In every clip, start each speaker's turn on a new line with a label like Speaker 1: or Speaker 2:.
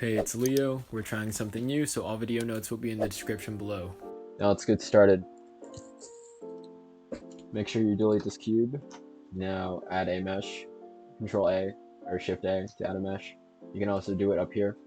Speaker 1: Hey, it's Leo. We're trying something new, so all video notes will be in the description below.
Speaker 2: Now let's get started. Make sure you delete this cube. Now add a mesh. Control A or Shift A to add a mesh. You can also do it up here.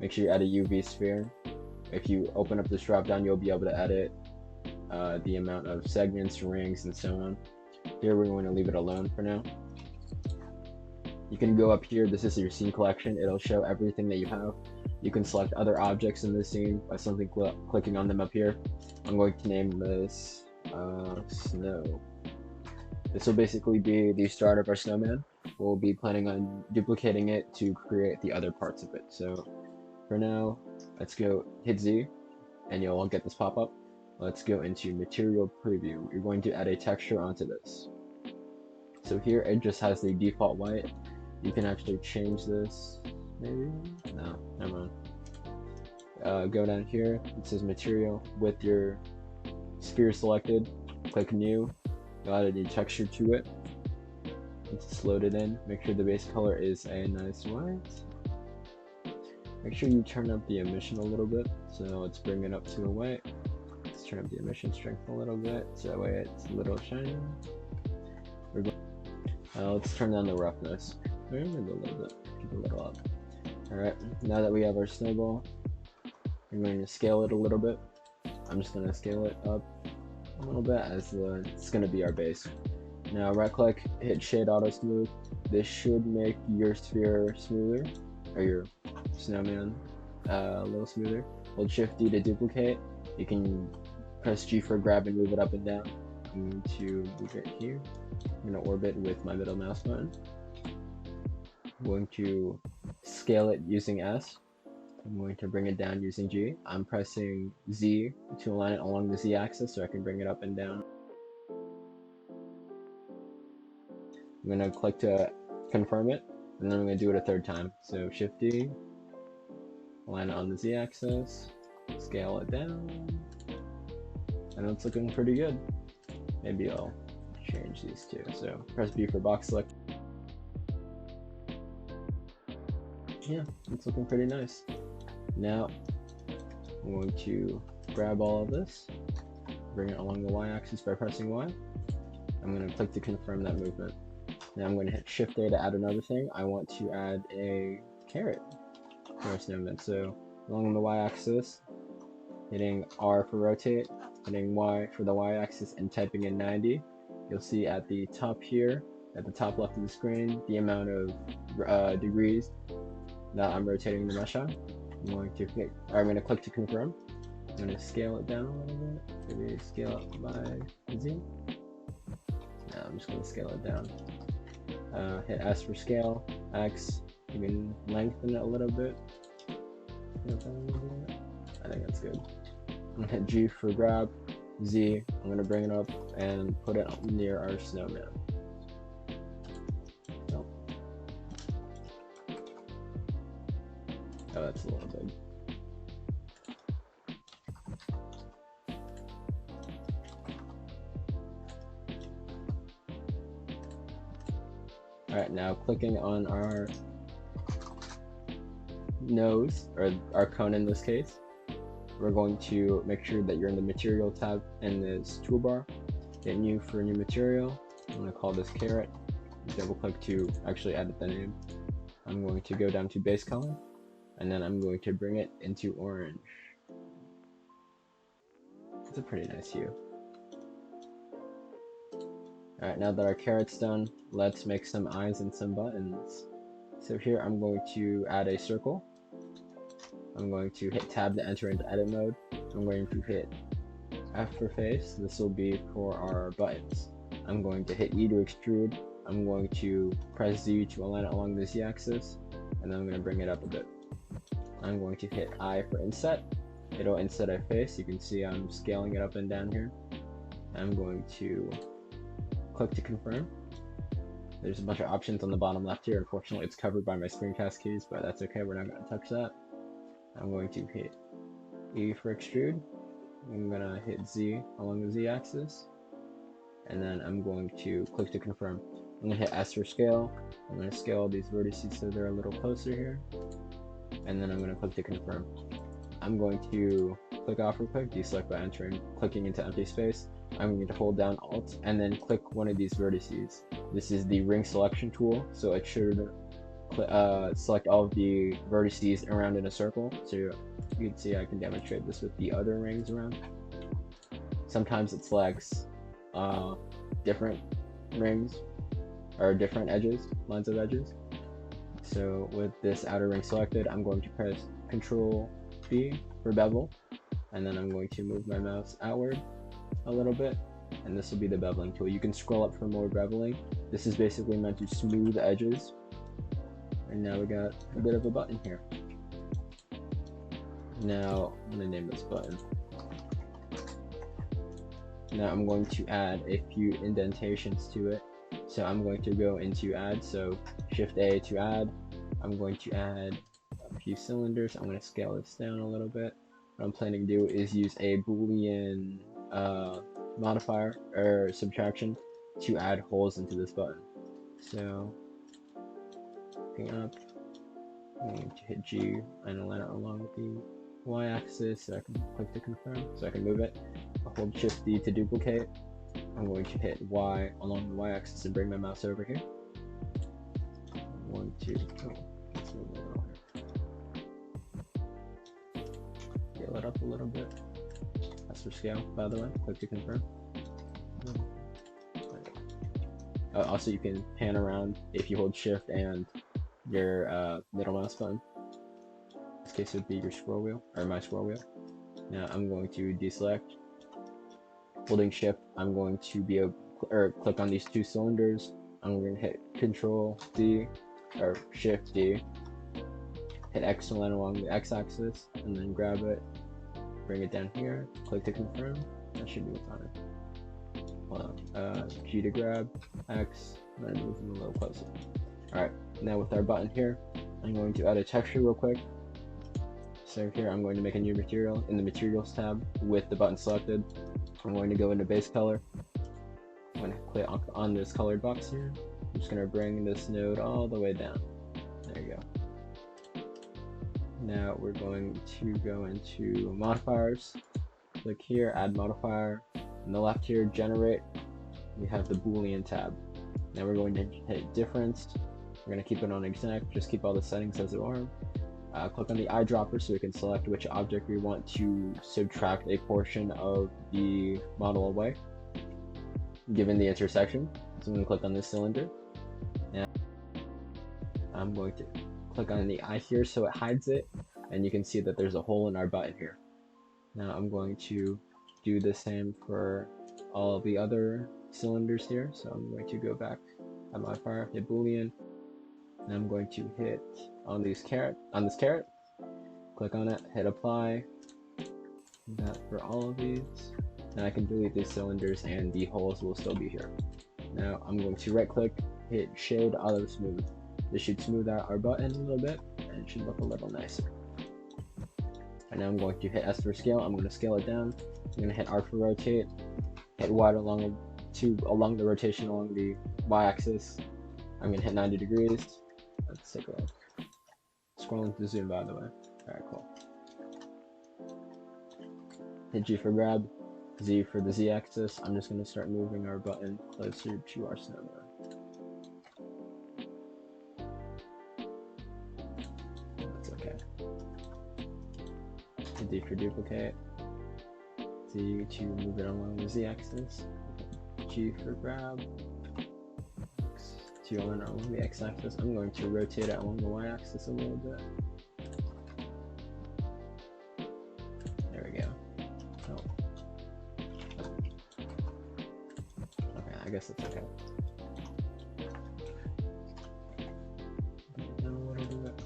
Speaker 2: Make sure you add a UV sphere. If you open up this drop down, you'll be able to edit the amount of segments, rings, and so on. Here we're going to leave it alone for now. You can go up here. This is your scene collection. It'll show everything that you have. You can select other objects in this scene by simply clicking on them up here. I'm going to name this Snow. This will basically be the start of our snowman. We'll be planning on duplicating it to create the other parts of it. So for now, let's go hit Z and you'll get this pop-up. Let's go into material preview. You're going to add a texture onto this. So here it just has the default white. You can actually change this, maybe? No, never mind. Go down here, it says material with your sphere selected, click new, add a new texture to it. It's loaded in. Make sure the base color is a nice white. Make sure you turn up the emission a little bit, so let's bring it up to a white. Let's turn up the emission strength a little bit, so that way it's a little shiny. Let's turn down the roughness. Maybe a little bit, keep it a little up. Alright, now that we have our snowball, I'm going to scale it a little bit. I'm just going to scale it up a little bit as it's going to be our base. Now right click, hit shade auto smooth. This should make your sphere smoother, or your snowman a little smoother. Hold Shift D to duplicate. You can press G for grab and move it up and down. I'm going to move it here. I'm going to orbit with my middle mouse button. I'm going to scale it using S. I'm going to bring it down using G. I'm pressing Z to align it along the Z axis so I can bring it up and down. I'm going to click to confirm it, and then I'm going to do it a third time. So Shift D, align it on the Z axis, scale it down, and it's looking pretty good. Maybe I'll change these two. So press B for box select. Yeah, it's looking pretty nice. Now I'm going to grab all of this, bring it along the Y-axis by pressing Y. I'm going to click to confirm that movement. Now I'm going to hit Shift A to add another thing. I want to add a carrot for our snowman. So along the Y-axis, hitting R for rotate, hitting Y for the Y-axis, and typing in 90. You'll see at the top here, at the top left of the screen, the amount of degrees that I'm rotating the mesh on. I'm going to click to confirm. I'm going to scale it down a little bit. Maybe scale up by Z. No, I'm just going to scale it down. Hit S for scale, X. You can lengthen it a little bit. I think that's good. I'm going to hit G for grab, Z. I'm going to bring it up and put it near our snowman. Oh, that's a little big. Alright, now clicking on our nose, or our cone in this case, we're going to make sure that you're in the material tab in this toolbar. Hit new for new material. I'm going to call this carrot. Double click to actually edit the name. I'm going to go down to base color, and then I'm going to bring it into orange. It's a pretty nice hue. Alright, now that our carrot's done, let's make some eyes and some buttons. So here I'm going to add a circle. I'm going to hit tab to enter into edit mode. I'm going to hit F for face. This will be for our buttons. I'm going to hit E to extrude. I'm going to press Z to align it along the Z axis, and then I'm going to bring it up a bit. I'm going to hit I for inset. It'll inset a face. You can see I'm scaling it up and down here. I'm going to click to confirm. There's a bunch of options on the bottom left here. Unfortunately, it's covered by my screencast keys, but that's okay. We're not going to touch that. I'm going to hit E for extrude. I'm going to hit Z along the Z axis. And then I'm going to click to confirm. I'm going to hit S for scale. I'm going to scale these vertices so they're a little closer here. and then I'm going to click to confirm. I'm going to click off real quick, deselect by clicking into empty space. I'm going to hold down Alt and then click one of these vertices. This is the ring selection tool, so it should select all of the vertices around in a circle. So you can see I can demonstrate this with the other rings around. Sometimes it selects different rings or different edges, lines of edges. So with this outer ring selected, I'm going to press Control B for bevel, and then I'm going to move my mouse outward a little bit, and this will be the beveling tool. You can scroll up for more beveling. This is basically meant to smooth edges. And now we got a bit of a button here. Now I'm going to name this button. Now I'm going to add a few indentations to it. So I'm going to go into add, so Shift A to add. I'm going to add a few cylinders. I'm going to scale this down a little bit. What I'm planning to do is use a Boolean modifier or subtraction to add holes into this button. So looking up, I'm going to hit G and align it along with the y-axis so I can click to confirm, so I can move it. I'll hold Shift D to duplicate. I'm going to hit Y along the y-axis and bring my mouse over here. 1, 2, oh, let's move it a little here. Scale it up a little bit. That's for scale, by the way. Click to confirm. Also, you can pan around if you hold Shift and your middle mouse button. In this case, it would be your scroll wheel, or my scroll wheel. Now I'm going to deselect. Holding Shift, I'm going to be able, or click on these two cylinders. I'm going to hit Control D, or Shift D. Hit X to line along the X-axis, and then grab it, bring it down here, click to confirm. That should be what's on it. G to grab, X, and then move them a little closer. Alright, now with our button here, I'm going to add a texture real quick. So here I'm going to make a new material in the Materials tab with the button selected. I'm going to go into Base Color. I'm going to click on this colored box here. I'm just going to bring this node all the way down. There you go. Now we're going to go into Modifiers. Click here, Add Modifier. On the left here, Generate. We have the Boolean tab. Now we're going to hit Difference. We're going to keep it on exact. Just keep all the settings as they are. Click on the eyedropper so we can select which object we want to subtract a portion of the model away, given the intersection. So I'm going to click on this cylinder. Now I'm going to click on the eye here so it hides it, and you can see that there's a hole in our button here. Now I'm going to do the same for all the other cylinders here. So I'm going to go back on modifier, hit Boolean, and I'm going to hit on this carrot, click on it, hit apply. That for all of these. Now I can delete these cylinders and the holes will still be here. Now I'm going to right click, hit Shade Auto Smooth. This should smooth out our button a little bit and it should look a little nicer. And now I'm going to hit S for scale. I'm going to scale it down. I'm going to hit R for rotate, hit Y along the rotation along the y-axis. I'm going to hit 90 degrees. Let's take a look. Scrolling to zoom, by the way. Alright, cool. Hit G for grab, Z for the Z-axis. I'm just going to start moving our button closer to our snowman. That's okay. Hit D for duplicate. Z to move it along the Z-axis. G for grab. To align it along the X-axis. I'm going to rotate it along the Y-axis a little bit. There we go. Oh. Okay, I guess it's okay. Now what I'll do it.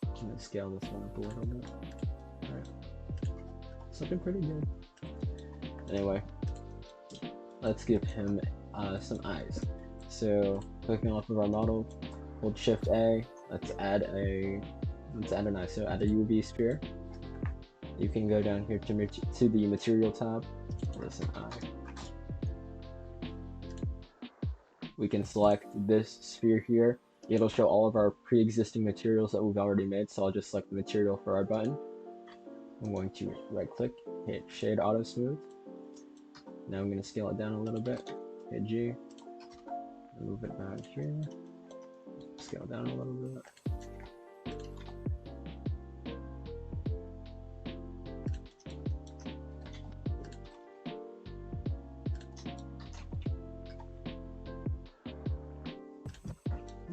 Speaker 2: I'm gonna scale this one up a little bit. Alright. It's looking pretty good. Anyway, let's give him some eyes. So clicking off of our model, hold Shift A. Let's add an eye. So add a UV sphere. You can go down here to the Material tab. There's an eye. we can select this sphere here. It'll show all of our pre-existing materials that we've already made, so I'll just select the material for our button. I'm going to right click, hit Shade Auto Smooth. Now I'm going to scale it down a little bit, hit G, move it back here, scale it down a little bit.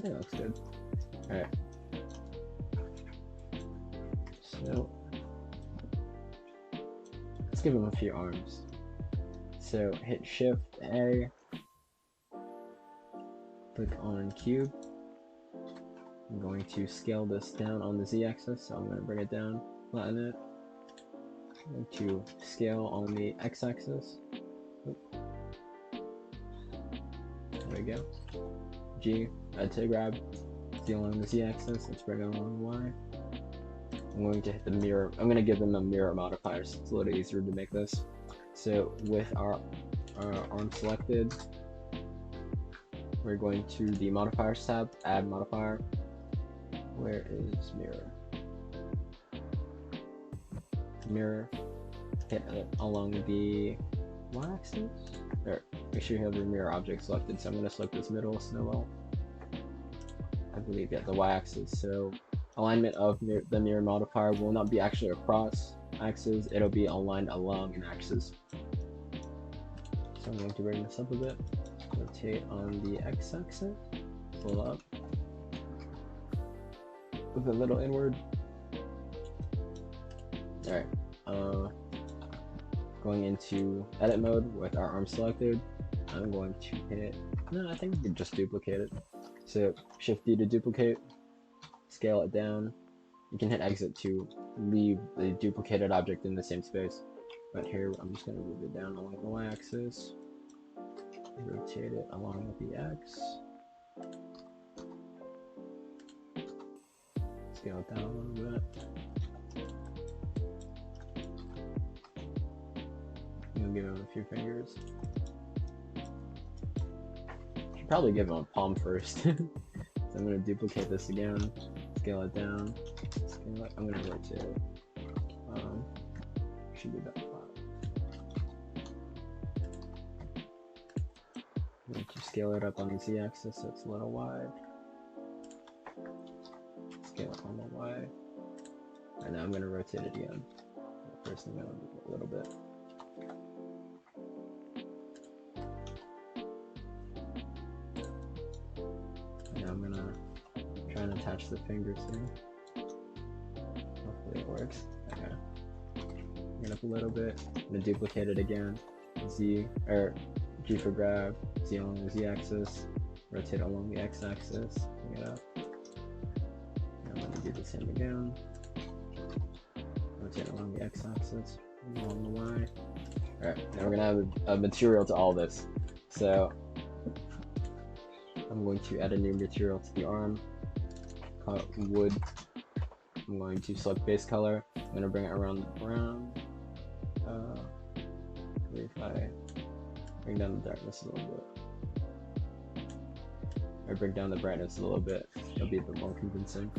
Speaker 2: Yeah, that looks good. Alright. So, let's give him a few arms. So, hit Shift A, click on Cube. I'm going to scale this down on the Z axis, so I'm going to bring it down, flatten it. I'm going to scale on the X axis. There we go. G, add to grab, scale along the Z axis, let's bring it along the Y. I'm going to hit the mirror, I'm going to give them a mirror modifier, so it's a little easier to make this. So with our arm selected, we're going to the modifiers tab, add modifier. Where is mirror? Mirror, hit it along the Y axis. There, make sure you have your mirror object selected. So I'm going to select this middle Snowman. I believe, yeah, the Y axis. So alignment of the mirror modifier will not be actually across axes, it'll be aligned along an axis. So I'm going to bring this up a bit, rotate on the X axis, pull up, with a little inward. Alright, going into edit mode with our arm selected, I'm going to hit, no, I think we can just duplicate it. So Shift D to duplicate, scale it down. You can hit exit to leave the duplicated object in the same space. But here, I'm just going to move it down along the Y axis, rotate it along with the X, scale it down a little bit. I'm give him a few fingers. Should probably give him a palm first. So I'm going to duplicate this again, scale it down, scale it. I'm going to rotate it. Should be about 5. I'm going to scale it up on the Z axis so it's a little wide. Scale it on the Y. And now I'm going to rotate it again. First I'm going to move it a little bit. And now I'm going to try and attach the fingers here. Hopefully it works. Okay. Bring it up a little bit. I'm going to duplicate it again. Z, or G for grab, Z along the Z axis, rotate along the X axis, bring it up. And I'm going to do the same again. Rotate along the X axis, along the Y. Alright, now we're going to add a material to all this. So I'm going to add a new material to the arm, call it wood. I'm going to select base color. I'm going to bring it around the brown. If I bring down the darkness a little bit, or bring down the brightness a little bit, it'll be a bit more convincing.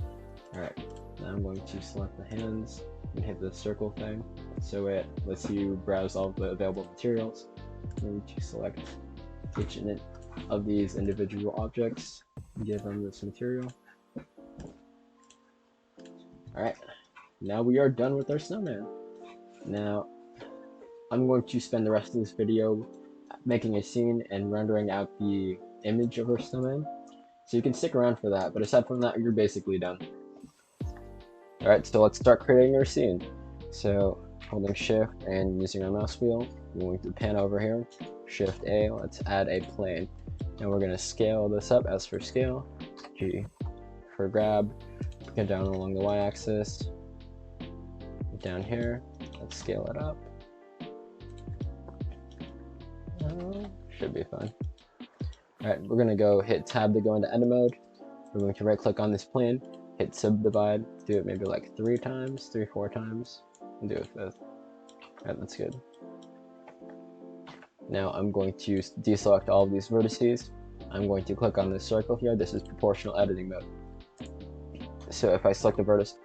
Speaker 2: Alright, now I'm going to select the hands and hit the circle thing, so it lets you browse all the available materials. I'm going to select each of these individual objects and give them this material. Alright, now we are done with our snowman. Now, I'm going to spend the rest of this video making a scene and rendering out the image of our snowman. So you can stick around for that, but aside from that, you're basically done. Alright, so let's start creating our scene. So, holding Shift and using our mouse wheel, we're going to pan over here, Shift A, let's add a plane. And we're going to scale this up, as for scale, G for grab, get down along the Y axis, down here, let's scale it up. Should be fine. Alright, we're going to go hit tab to go into edit mode. We're going to right click on this plane, hit subdivide, do it maybe like 3 times, 4 times, and do a 5th. Alright, that's good. Now I'm going to deselect all of these vertices. I'm going to click on this circle here. This is proportional editing mode. So if I select a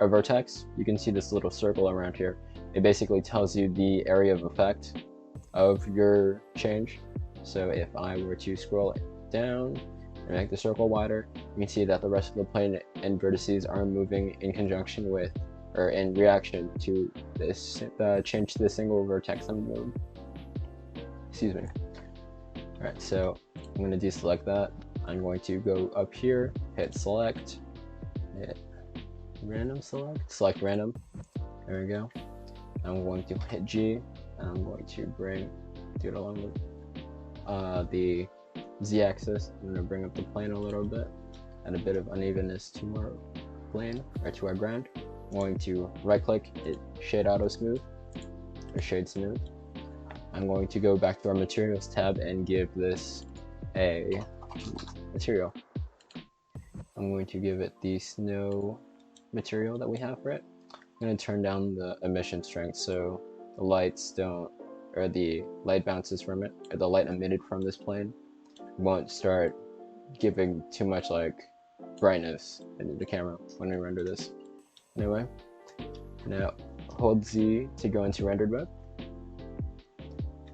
Speaker 2: vertex, you can see this little circle around here. It basically tells you the area of effect of your change. So if I were to scroll down and make the circle wider, you can see that the rest of the plane and vertices are moving in conjunction with, or in reaction to this change to the single vertex on the node. Excuse me. Alright, so I'm going to deselect that. I'm going to go up here, hit select, hit random select random. There we go. I'm going to hit G, and I'm going to do it along with the Z-axis. I'm going to bring up the plane a little bit, add a bit of unevenness to our plane, or to our ground. I'm going to right click, hit shade auto smooth, or shade smooth. I'm going to go back to our materials tab and give this a material. I'm going to give it the snow material that we have for it. I'm going to turn down the emission strength so the lights don't, or the light bounces from it, or the light emitted from this plane won't start giving too much like brightness into the camera when we render this. Anyway, now hold Z to go into rendered mode.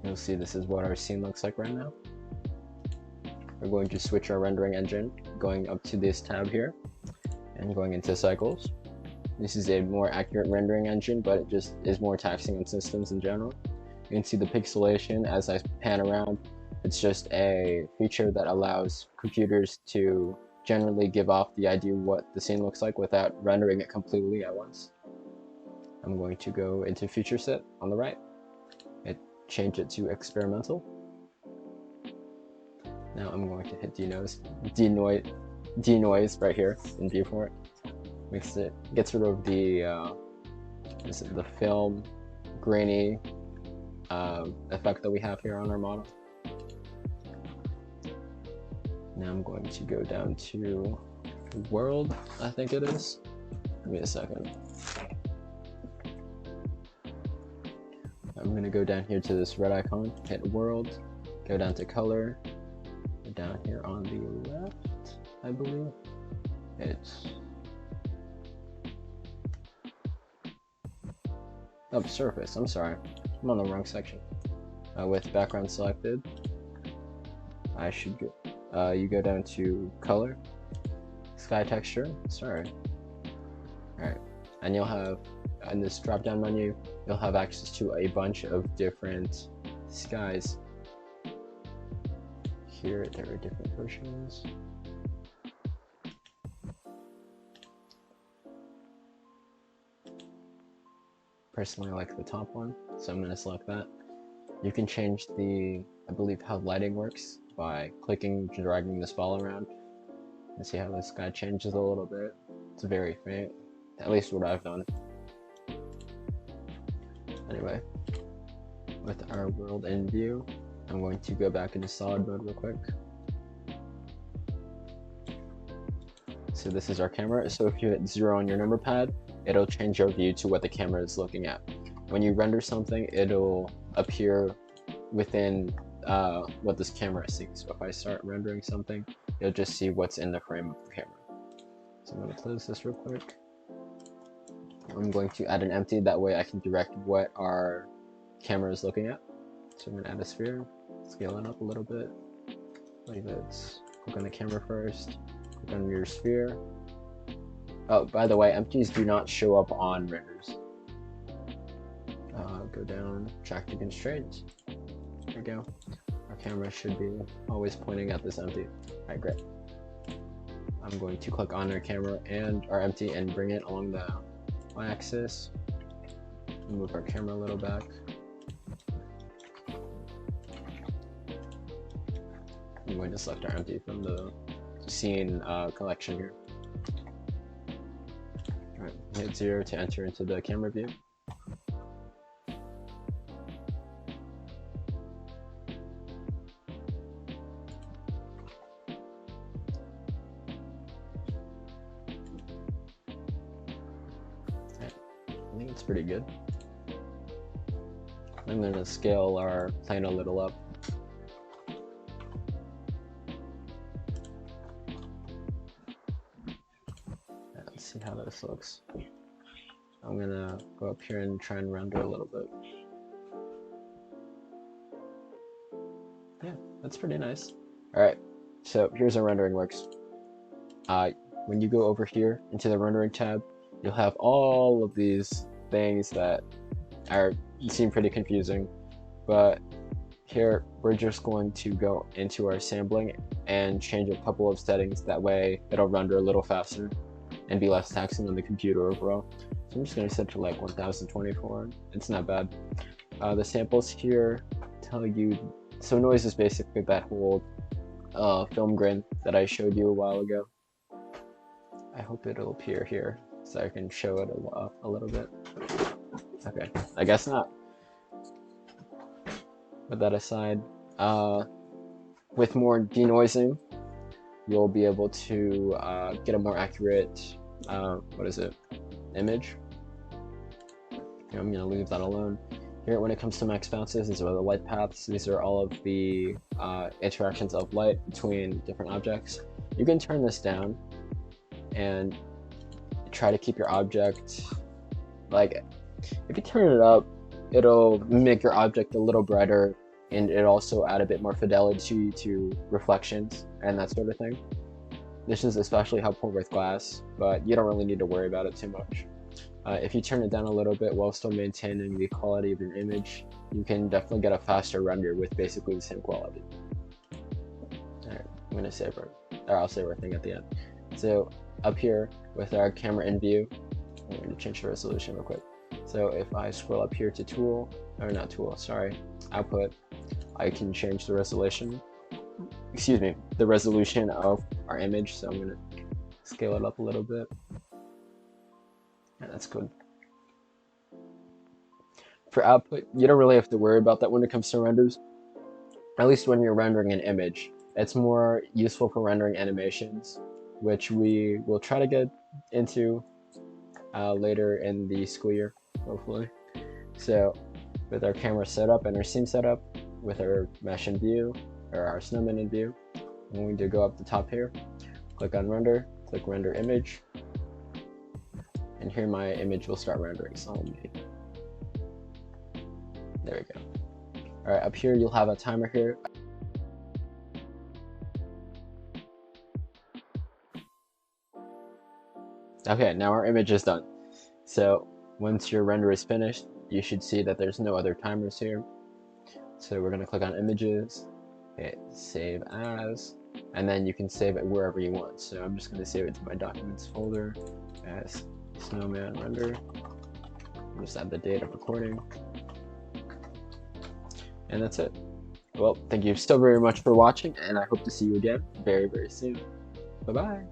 Speaker 2: You'll see this is what our scene looks like right now. We're going to switch our rendering engine, going up to this tab here and going into cycles. This is a more accurate rendering engine, but it just is more taxing on systems in general. You can see the pixelation as I pan around. It's just a feature that allows computers to generally give off the idea what the scene looks like without rendering it completely at once. I'm going to go into feature set on the right and change it to experimental. Now I'm going to hit denoise right here in Viewport. Gets rid of the film grainy effect that we have here on our model. Now I'm going to go down to world, I think it is. Give me a second. I'm going to go down here to this red icon, hit world, go down to color, go down here on the left, I believe. It's surface, I'm sorry. I'm on the wrong section. With background selected, I should go, you go down to color, sky texture, sorry. Alright, and you'll have, in this drop down menu, you'll have access to a bunch of different skies. Here, there are different versions. Personally, I like the top one, so I'm going to select that. You can change I believe, how lighting works by clicking and dragging this ball around. And see how the sky changes a little bit. It's very faint, at least what I've done. Anyway, with our world in view, I'm going to go back into solid mode real quick. So this is our camera. So if you hit 0 on your number pad, it'll change your view to what the camera is looking at. When you render something, it'll appear within what this camera is seeing. So if I start rendering something, you'll just see what's in the frame of the camera. So I'm going to close this real quick. I'm going to add an empty, that way I can direct what our camera is looking at. So I'm going to add a sphere, scale it up a little bit, like this. Click on the camera first, click on your sphere. Oh, by the way, empties do not show up on renders. Go down, track to constraint. There we go. Our camera should be always pointing at this empty. Alright, great. I'm going to click on our camera and our empty and bring it along the y-axis. Move our camera a little back. I'm going to select our empty from the scene collection here. Alright, hit 0 to enter into the camera view. I think it's pretty good. I'm going to scale our plane a little up. Let's see how this looks. I'm gonna go up here and try and render a little bit. Yeah, that's pretty nice. Alright, so here's how rendering works. When you go over here into the rendering tab, you'll have all of these things that seem pretty confusing, but here we're just going to go into our sampling and change a couple of settings. That way it'll render a little faster and be less taxing on the computer overall. So I'm just going to set to like 1024. It's not bad. The samples here tell you, so noise is basically that whole film grain that I showed you a while ago. I hope it'll appear here so I can show it a little bit. Okay, I guess not. With that aside, with more denoising, you'll be able to get a more accurate, image. Here, I'm going to leave that alone. Here, when it comes to max bounces, these are the light paths. These are all of the interactions of light between different objects. You can turn this down and try to keep your object, like, if you turn it up, it'll make your object a little brighter, and it also add a bit more fidelity to reflections and that sort of thing. This is especially helpful with glass, but you don't really need to worry about it too much. If you turn it down a little bit while still maintaining the quality of your image, you can definitely get a faster render with basically the same quality. Alright, I'm gonna save I'll save everything at the end. So up here with our camera in view, I'm going to change the resolution real quick. So if I scroll up here to output, I can change the resolution. The resolution of our image. So I'm gonna scale it up a little bit. Yeah, that's good. For output, you don't really have to worry about that when it comes to renders. At least when you're rendering an image. It's more useful for rendering animations, which we will try to get into later in the school year, hopefully. So with our camera setup and our scene setup, with our mesh in view, or our snowman in view, I'm going to go up the top here, click on render, click render image, and here my image will start rendering. So there we go. Alright, up here you'll have a timer here. Okay, now our image is done. So once your render is finished, you should see that there's no other timers here. So we're going to click on images, hit save as, and then you can save it wherever you want. So I'm just going to save it to my documents folder as snowman render. I'll just add the date of recording. And that's it. Well, thank you so very much for watching, and I hope to see you again very, very soon. Bye-bye.